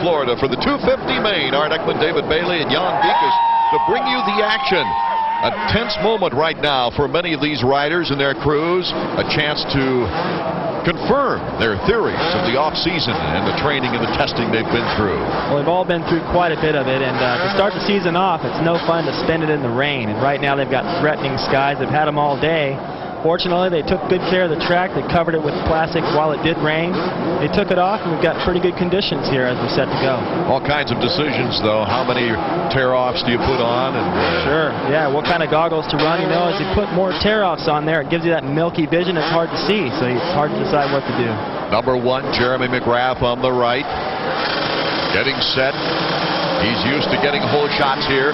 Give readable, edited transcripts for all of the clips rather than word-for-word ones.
Florida for the 250 main. Art Eckman, David Bailey, and Jan Beekes to bring you the action. A tense moment right now for many of these riders and their crews. A chance to confirm their theories of the off-season and the training and the testing they've been through. Well, they've all been through quite a bit of it, and to start the season off, it's no fun to spend it in the rain. And right now they've got threatening skies. They've had them all day. Fortunately, they took good care of the track. They covered it with plastic while it did rain. They took it off, and we've got pretty good conditions here as we're set to go. All kinds of decisions, though. How many tear-offs do you put on? And Sure, yeah, what kind of goggles to run. You know, as you put more tear-offs on there, it gives you that milky vision. It's hard to see, so it's hard to decide what to do. Number 1, Jeremy McGrath on the right. Getting set. He's used to getting hole shots here.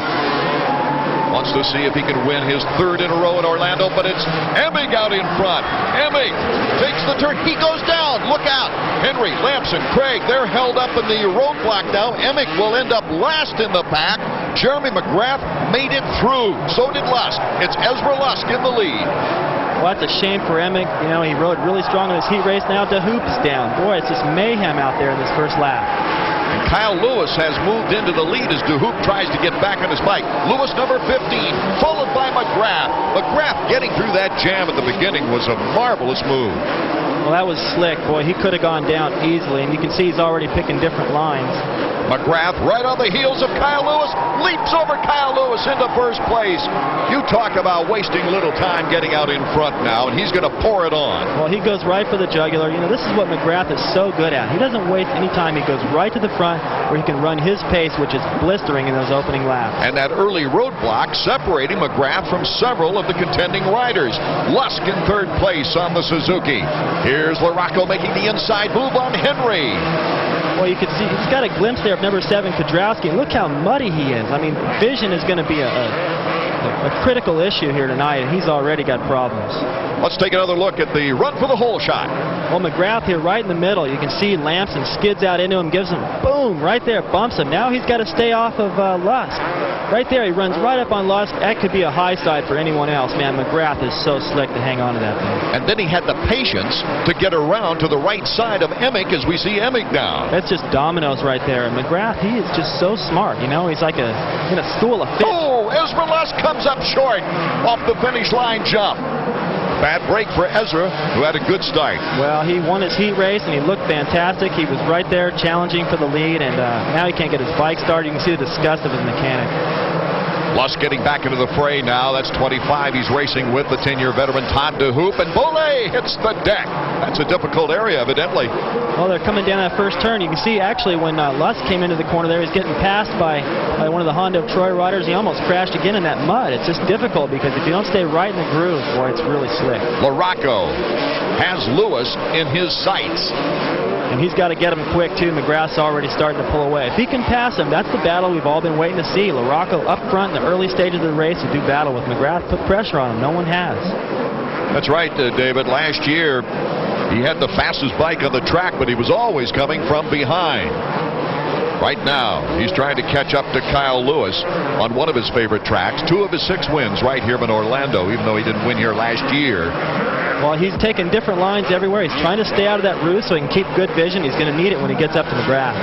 Wants to see if he can win his 3rd in a row in Orlando, but it's Emig out in front. Emig takes the turn. He goes down. Look out. Henry, Lamson, Craig, they're held up in the roadblock now. Emig will end up last in the pack. Jeremy McGrath made it through. So did Lusk. It's Ezra Lusk in the lead. Well, that's a shame for Emig. You know, he rode really strong in his heat race. Now DeHoop's down. Boy, it's just mayhem out there in this first lap. And Kyle Lewis has moved into the lead as DeHoop tries to get back on his bike. Lewis, number 15, followed by McGrath. McGrath getting through that jam at the beginning was a marvelous move. Well, that was slick. Boy, he could have gone down easily, and you can see he's already picking different lines. McGrath right on the heels of Kyle Lewis, leaps over Kyle Lewis into first place. You talk about wasting little time getting out in front now, and he's going to pour it on. Well, he goes right for the jugular. You know, this is what McGrath is so good at. He doesn't waste any time. He goes right to the front where he can run his pace, which is blistering in those opening laps. And that early roadblock separating McGrath from several of the contending riders. Lusk in 3rd place on the Suzuki. Here's LaRocco making the inside move on Henry. Well, you can see he's got a glimpse there of number 7, Kudrowski, and look how muddy he is. I mean, vision is going to be a critical issue here tonight, and he's already got problems. Let's take another look at the run for the hole shot. Well, McGrath here right in the middle. You can see Lamson skids out into him, gives him, boom, right there, bumps him. Now he's got to stay off of Lusk. Right there, he runs right up on Lusk. That could be a high side for anyone else. Man, McGrath is so slick to hang on to that thing. And then he had the patience to get around to the right side of Emig as we see Emig now. That's just dominoes right there. And McGrath, he is just so smart. You know, he's like in a school of fish. Oh, Ezra Lusk comes up short off the finish line jump. Bad break for Ezra, who had a good start. Well, he won his heat race, and he looked fantastic. He was right there challenging for the lead, and now he can't get his bike started. You can see the disgust of his mechanic. Lusk getting back into the fray now. That's 25. He's racing with the 10-year veteran Todd DeHoop, and Bollé hits the deck. That's a difficult area, evidently. Well, they're coming down that first turn. You can see, actually, when Lusk came into the corner there, he's getting passed by one of the Honda Troy riders. He almost crashed again in that mud. It's just difficult because if you don't stay right in the groove, boy, it's really slick. LaRocco has Lewis in his sights. And he's got to get him quick, too. McGrath's already starting to pull away. If he can pass him, that's the battle we've all been waiting to see. LaRocco up front in the early stages of the race to do battle with McGrath. Put pressure on him. No one has. That's right, David. Last year, he had the fastest bike on the track, but he was always coming from behind. Right now, he's trying to catch up to Kyle Lewis on one of his favorite tracks. 2 of his 6 wins right here in Orlando, even though he didn't win here last year. Well, he's taking different lines everywhere. He's trying to stay out of that roof so he can keep good vision. He's going to need it when he gets up to McGrath.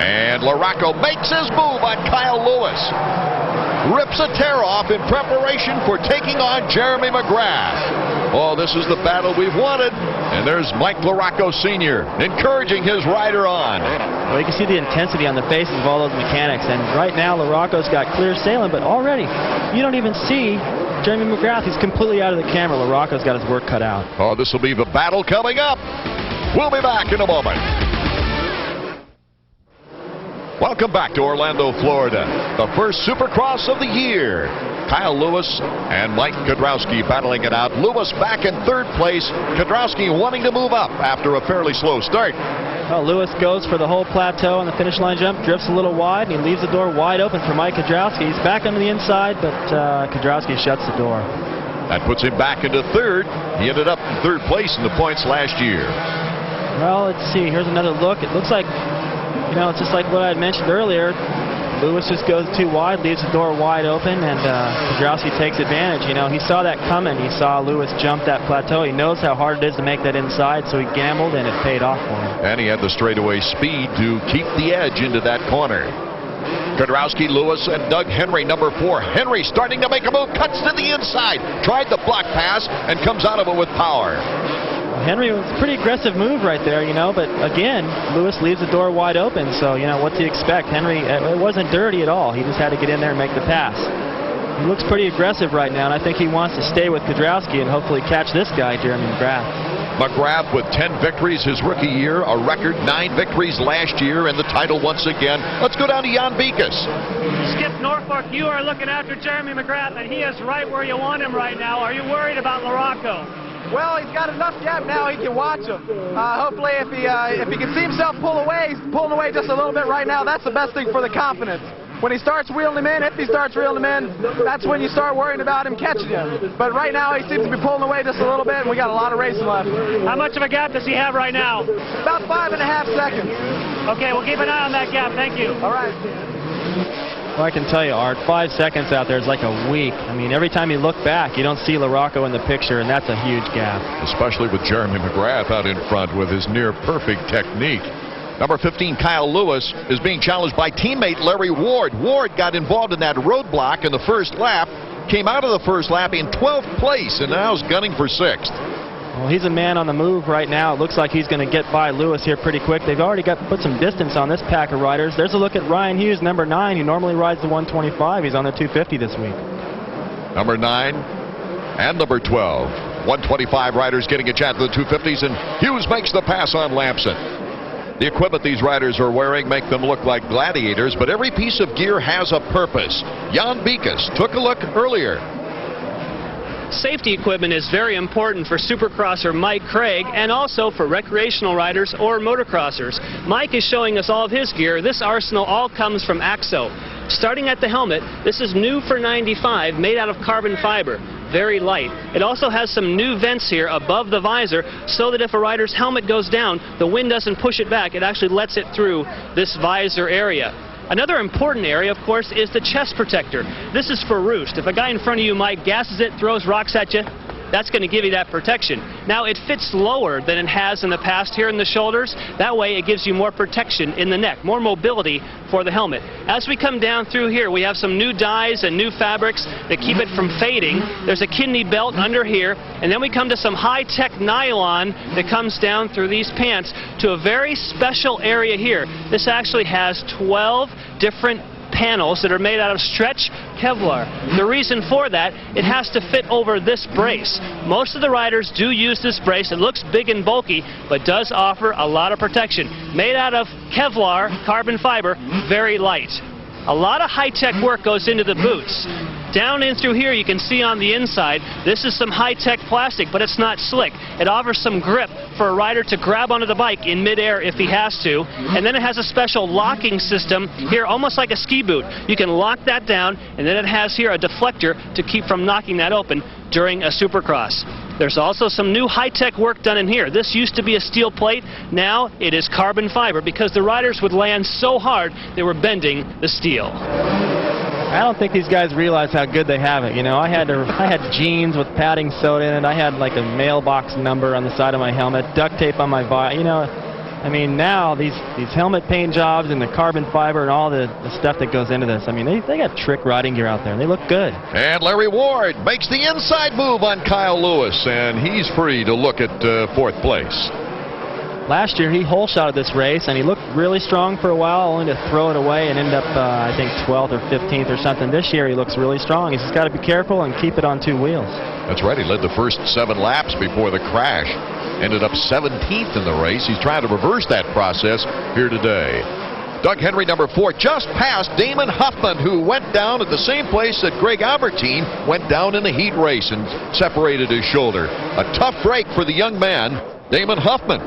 And LaRocco makes his move on Kyle Lewis. Rips a tear off in preparation for taking on Jeremy McGrath. Oh, this is the battle we've wanted. And there's Mike LaRocco Sr. encouraging his rider on. Well, you can see the intensity on the faces of all those mechanics. And right now, LaRocco's got clear sailing, but already you don't even see Jeremy McGrath. He's completely out of the camera. LaRocco's got his work cut out. Oh, this will be the battle coming up. We'll be back in a moment. Welcome back to Orlando, Florida. The first Supercross of the year. Kyle Lewis and Mike Kudrowski battling it out. Lewis back in 3rd place. Kudrowski wanting to move up after a fairly slow start. Well, Lewis goes for the whole plateau on the finish line jump, drifts a little wide, and he leaves the door wide open for Mike Kudrowski. He's back onto the inside, but Kudrowski shuts the door. That puts him back into 3rd. He ended up in 3rd place in the points last year. Well, let's see. Here's another look. It looks like, you know, it's just like what I had mentioned earlier. Lewis just goes too wide, leaves the door wide open, and Kudrowski takes advantage. You know, he saw that coming. He saw Lewis jump that plateau. He knows how hard it is to make that inside, so he gambled, and it paid off for him. And he had the straightaway speed to keep the edge into that corner. Kudrowski, Lewis, and Doug Henry, number 4. Henry starting to make a move, cuts to the inside, tried the block pass, and comes out of it with power. Henry was a pretty aggressive move right there, but again, Lewis leaves the door wide open, so, what's he expect? Henry, it wasn't dirty at all. He just had to get in there and make the pass. He looks pretty aggressive right now, and I think he wants to stay with Kudrowski and hopefully catch this guy, Jeremy McGrath. McGrath with 10 victories his rookie year, a record 9 victories last year, and the title once again. Let's go down to Jan Beekes. Skip Norfolk, you are looking after Jeremy McGrath, and he is right where you want him right now. Are you worried about Larocco? Well, he's got enough gap now he can watch him. Hopefully, if he can see himself pull away, he's pulling away just a little bit right now. That's the best thing for the confidence. When he starts reeling him in, if he starts reeling him in, that's when you start worrying about him catching him. But right now, he seems to be pulling away just a little bit, and we got a lot of racing left. How much of a gap does he have right now? About 5.5 seconds. Okay, we'll keep an eye on that gap. Thank you. All right. Well, I can tell you, Art, 5 seconds out there is like a week. I mean, every time you look back, you don't see Larocco in the picture, and that's a huge gap. Especially with Jeremy McGrath out in front with his near-perfect technique. Number 15, Kyle Lewis, is being challenged by teammate Larry Ward. Ward got involved in that roadblock in the first lap, came out of the first lap in 12th place, and now is gunning for 6th. Well, he's a man on the move right now. It looks like he's going to get by Lewis here pretty quick. They've already put some distance on this pack of riders. There's a look at Ryan Hughes, number 9, who normally rides the 125. He's on the 250 this week. Number 9 and number 12. 125 riders getting a chance at the 250s, and Hughes makes the pass on Lamson. The equipment these riders are wearing make them look like gladiators, but every piece of gear has a purpose. Jan Beekes took a look earlier. Safety equipment is very important for Supercrosser Mike Craig and also for recreational riders or motocrossers. Mike is showing us all of his gear. This arsenal all comes from Axo. Starting at the helmet, this is new for 95, made out of carbon fiber. Very light. It also has some new vents here above the visor so that if a rider's helmet goes down, the wind doesn't push it back. It actually lets it through this visor area. Another important area, of course, is the chest protector. This is for roost. If a guy in front of you, Mike, gasses it, throws rocks at you, that's going to give you that protection. Now, it fits lower than it has in the past here in the shoulders. That way, it gives you more protection in the neck, more mobility for the helmet. As we come down through here, we have some new dyes and new fabrics that keep it from fading. There's a kidney belt under here, and then we come to some high-tech nylon that comes down through these pants to a very special area here. This actually has 12 different panels that are made out of stretch Kevlar. The reason for that, it has to fit over this brace. Most of the riders do use this brace. It looks big and bulky, but does offer a lot of protection. Made out of Kevlar, carbon fiber, very light. A lot of high-tech work goes into the boots. Down in through here, you can see on the inside, this is some high-tech plastic, but it's not slick. It offers some grip for a rider to grab onto the bike in midair if he has to. And then it has a special locking system here, almost like a ski boot. You can lock that down, and then it has here a deflector to keep from knocking that open during a Supercross. There's also some new high-tech work done in here. This used to be a steel plate. Now it is carbon fiber because the riders would land so hard they were bending the steel. I don't think these guys realize how good they have it. I had jeans with padding sewed in it. I had like a mailbox number on the side of my helmet, duct tape on my body. I mean, now these helmet paint jobs and the carbon fiber and all the stuff that goes into this, I mean, they got trick riding gear out there, and they look good. And Larry Ward makes the inside move on Kyle Lewis, and he's free to look at 4th place. Last year, he hole-shotted this race, and he looked really strong for a while, only to throw it away and end up, I think, 12th or 15th or something. This year, he looks really strong. He's just got to be careful and keep it on 2 wheels. That's right. He led the first 7 laps before the crash. Ended up 17th in the race. He's trying to reverse that process here today. Doug Henry, number 4, just passed Damon Huffman, who went down at the same place that Greg Albertine went down in the heat race and separated his shoulder. A tough break for the young man, Damon Huffman.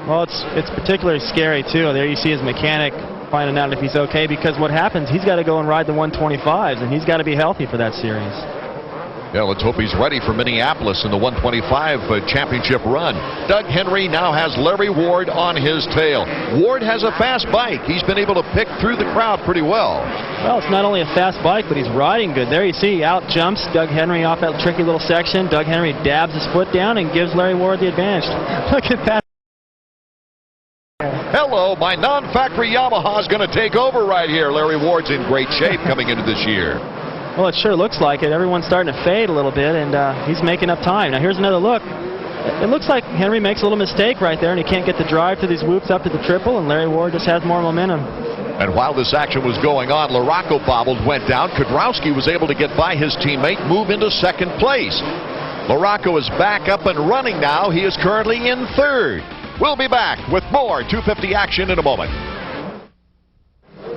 Well, it's particularly scary, too. There you see his mechanic finding out if he's okay, because what happens, he's got to go and ride the 125s, and he's got to be healthy for that series. Yeah, let's hope he's ready for Minneapolis in the 125 championship run. Doug Henry now has Larry Ward on his tail. Ward has a fast bike. He's been able to pick through the crowd pretty well. Well, it's not only a fast bike, but he's riding good. There you see, out jumps Doug Henry off that tricky little section. Doug Henry dabs his foot down and gives Larry Ward the advantage. Look at that. hello, my non-factory Yamaha is going to take over right here. Larry Ward's in great shape coming into this year. Well, it sure looks like it. Everyone's starting to fade a little bit, and he's making up time. Now, here's another look. It looks like Henry makes a little mistake right there, and he can't get the drive to these whoops up to the triple, and Larry Ward just has more momentum. And while this action was going on, LaRocco bobbled, went down. Kudrowski was able to get by his teammate, move into second place. LaRocco is back up and running now. He is currently in third. We'll be back with more 250 action in a moment.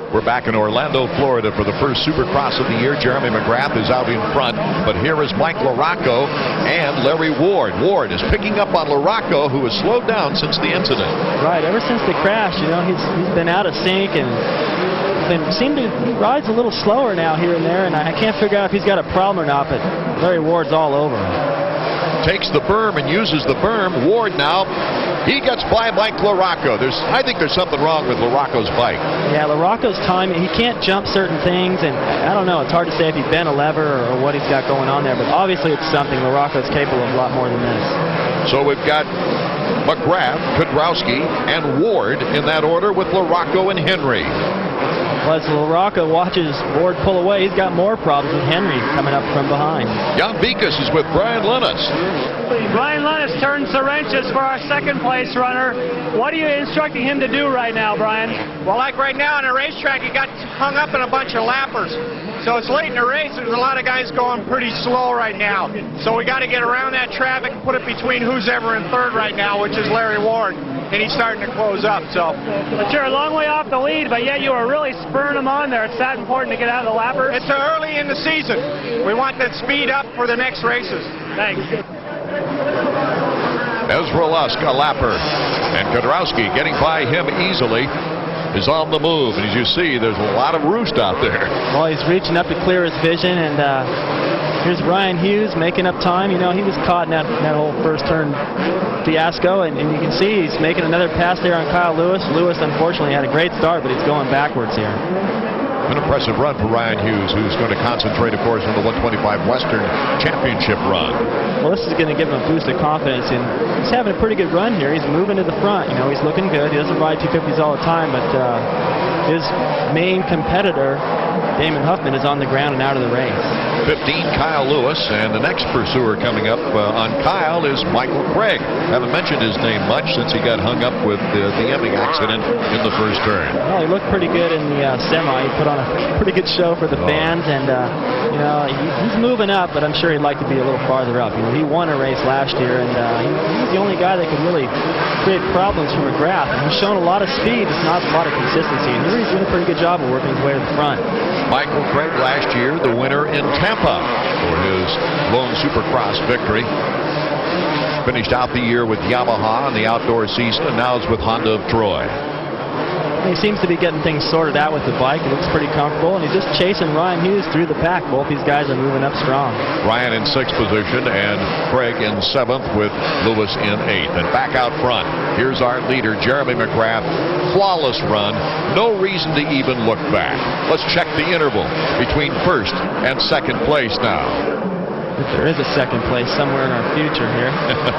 We're back in Orlando, Florida for the first Supercross of the year. Jeremy McGrath is out in front, but here is Mike LaRocco and Larry Ward. Ward is picking up on LaRocco, who has slowed down since the incident. Right, ever since the crash, you know, he's been out of sync and he rides a little slower now here and there, and I can't figure out if he's got a problem or not, but Larry Ward's all over him. Takes the berm and uses the berm. Ward now, he gets by Mike LaRocco. I think there's something wrong with LaRocco's bike. Yeah, LaRocco's timing, he can't jump certain things, and I don't know, it's hard to say if he bent a lever or what he's got going on there, but obviously it's something. LaRocco's capable of a lot more than this. So we've got McGrath, Kudrowski, and Ward in that order with LaRocco and Henry. Well, as LaRocco watches Ward pull away, he's got more problems with Henry coming up from behind. Jan Vikas is with Brian Lennis. Brian Lennis turns the wrenches for our second place runner. What are you instructing him to do right now, Brian? Well, like right now on a racetrack, he got hung up in a bunch of lappers. So it's late in the race. There's a lot of guys going pretty slow right now. So we got to get around that traffic and put it between who's ever in third right now, which is Larry Ward. And he's starting to close up. So, but you're a long way off the lead, but yet you are really spurring him on there. It's that important to get out of the lappers? It's early in the season. We want that speed up for the next races. Thanks. Ezra Lusk, a lapper, and Kudrowski getting by him easily is on the move. And as you see, there's a lot of roost out there. Well, he's reaching up to clear his vision, and here's Ryan Hughes making up time. You know, he was caught in that whole first turn fiasco, and you can see he's making another pass there on Kyle Lewis. Lewis, unfortunately, had a great start, but he's going backwards here. An impressive run for Ryan Hughes, who's going to concentrate, of course, on the 125 Western Championship run. Well, this is going to give him a boost of confidence, and he's having a pretty good run here. He's moving to the front. You know, he's looking good. He doesn't ride 250s all the time, but his main competitor, Damon Huffman, is on the ground and out of the race. 15, Kyle Lewis, and the next pursuer coming up on Kyle is Michael Craig. Haven't mentioned his name much since he got hung up with the Emming accident in the first turn. Well, he looked pretty good in the semi. He put on a pretty good show for the fans, and you know, he's moving up, but I'm sure he'd like to be a little farther up. You know, he won a race last year, and he's the only guy that could really create problems for McGrath. And he's shown a lot of speed, just not a lot of consistency, and he's doing a pretty good job of working his way to the front. Michael Craig last year, the winner in Tampa for his lone Supercross victory. Finished out the year with Yamaha in the outdoor season, and now is with Honda of Troy. He seems to be getting things sorted out with the bike. It looks pretty comfortable, and he's just chasing Ryan Hughes through the pack. Both these guys are moving up strong. Ryan in 6th position and Craig in 7th with Lewis in 8th. And back out front, here's our leader, Jeremy McGrath. Flawless run. No reason to even look back. Let's check the interval between 1st and 2nd place now. If there is a 2nd place somewhere in our future here.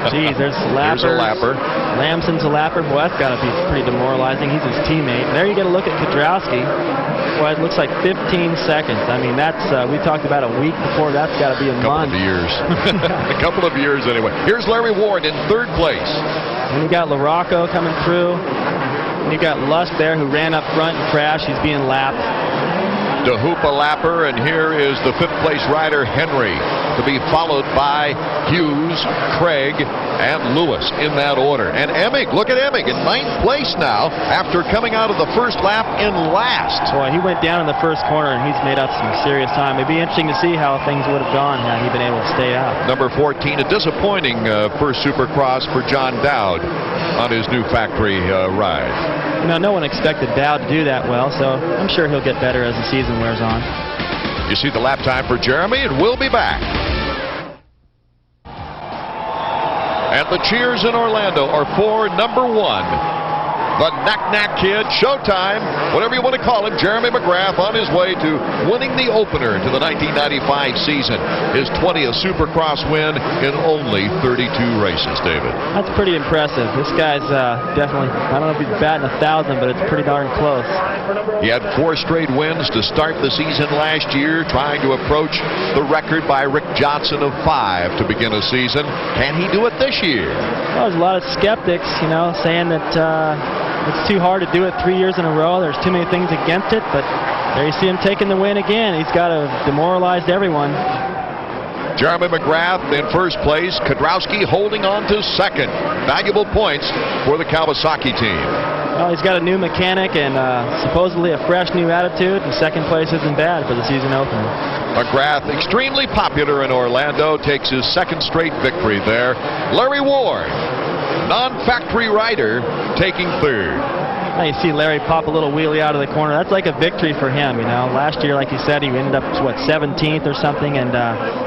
Geez, there's lappers. Here's a lapper. Lamson's a lapper. Boy, that's got to be pretty demoralizing. He's his teammate. There you get a look at Kudrowski. Boy, it looks like 15 seconds. I mean, that's, we talked about a week before. That's got to be a month. Couple of years. A couple of years anyway. Here's Larry Ward in 3rd place. And you got LaRocco coming through. And you got Lusk there, who ran up front and crashed. He's being lapped. DeHoop a lapper, and here is the 5th place rider, Henry, to be followed by Hughes, Craig, and Lewis in that order. And Emig, look at Emig in 9th place now after coming out of the first lap in last. Boy, he went down in the first corner, and he's made up some serious time. It'd be interesting to see how things would have gone had he been able to stay out. Number 14, a disappointing first Supercross for John Dowd on his new factory ride. Now, no one expected Dowd to do that well, so I'm sure he'll get better as the season wears on. You see the lap time for Jeremy, and we'll be back. And the cheers in Orlando are for number 1, The knack kid, showtime, whatever you want to call him, Jeremy McGrath on his way to winning the opener to the 1995 season. His 20th Supercross win in only 32 races, David. That's pretty impressive. This guy's definitely, I don't know if he's batting 1,000, but it's pretty darn close. He had 4 straight wins to start the season last year, trying to approach the record by Rick Johnson of 5 to begin a season. Can he do it this year? Well, there's a lot of skeptics, saying that it's too hard to do it 3 years in a row. There's too many things against it, but there you see him taking the win again. He's got to demoralize everyone. Jeremy McGrath in first place. Kudrowski holding on to second. Valuable points for the Kawasaki team. Well, he's got a new mechanic and supposedly a fresh new attitude, and second place isn't bad for the season opener. McGrath, extremely popular in Orlando, takes his second straight victory there. Larry Ward, non-factory rider, taking third. Now you see Larry pop a little wheelie out of the corner. That's like a victory for him, Last year, like you said, he ended up, 17th or something, and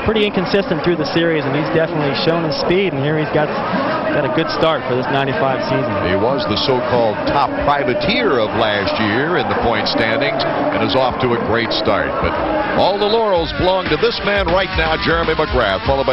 pretty inconsistent through the series, and he's definitely shown his speed, and here he's got a good start for this 95 season. He was the so-called top privateer of last year in the point standings and is off to a great start. But all the laurels belong to this man right now, Jeremy McGrath, followed by